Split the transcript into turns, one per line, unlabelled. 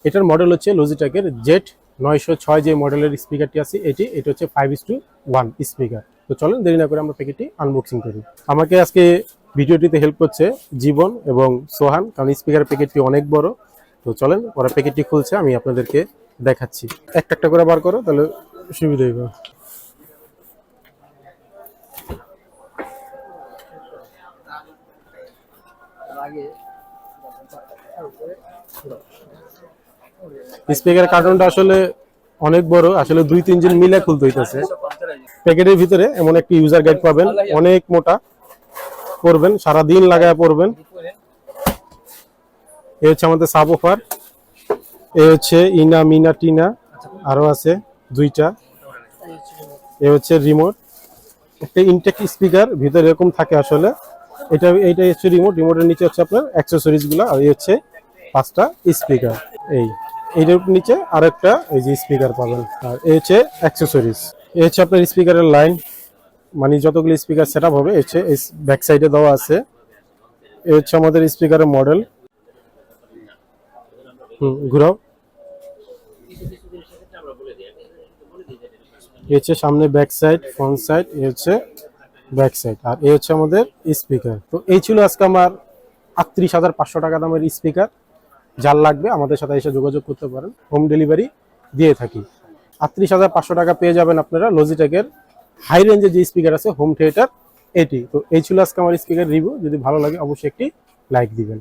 এটার মডেল হচ্ছে লজিটেকের Z906 যে মডেলের স্পিকারটি আছে এটা হচ্ছে 5:1 স্পিকার। তো চলেন দেরি না করে আমরা প্যাকেটটি আনবক্সিং করি। আমাকে আজকে ভিডিওটিতে হেল্প করছে জীবন এবং সোহান, কারণ স্পিকারের প্যাকেটটি অনেক বড়। তো চলেন ওরা প্যাকেটটি খুলছে, আমি আপনাদেরকে দেখাচ্ছি। একটা একটা করে বার করো, তাহলে সুবিধা হবে। স্পিকার কার্টনটা আসলে অনেক বড়, আসলে 2-3 জন মিলে খুলতে হইতেছে। প্যাকেটের ভিতরে এমন একটি ইউজার গাইড পাবেন, অনেক মোটা, পড়বেন সারাদিন লাগায় পড়বেন। এ হচ্ছে আমাদের সাব অফার, এ হচ্ছে ইনা মিনা টিনা, আরো আছে দুইটা। এ হচ্ছে রিমোট, একটা ইনটেক স্পিকার ভিতরে এরকম থাকে আসলে। এইটা হচ্ছে রিমোটের নিচে হচ্ছে আপনার অ্যাক্সেসরিজ গুলা, আর এই হচ্ছে 5টা স্পিকার। এইটার নিচে আরেকটা এই যে স্পিকার পাবেন, আর এই হচ্ছে অ্যাক্সেসরিজ। এই হচ্ছে আপনার স্পিকারের লাইন, মানে যতগুলো স্পিকার সেট আপ হবে হচ্ছে ব্যাক সাইডে দেওয়া আছে। এই হচ্ছে আমাদের স্পিকারের মডেল। ঘুরাও। এই হচ্ছে সামনে ব্যাক সাইড, ফ্রন্ট সাইড, এই হচ্ছে ব্যাক সাইড, আর এই হচ্ছে আমাদের স্পিকার। তো এই ছিল আজকে আমার 38,500 টাকা দামের স্পিকার। যার লাগবে আমাদের সাথে এসে যোগাযোগ করতে পারেন, হোম ডেলিভারি দিয়ে থাকি। 38,500 টাকা পেয়ে যাবেন আপনারা লজিটেকের হাই রেঞ্জের যে স্পিকার আছে হোম থিয়েটার এটি। তো এই ছিল আজকে আমার স্পিকার রিভিউ। যদি ভালো লাগে অবশ্যই একটি লাইক দিবেন।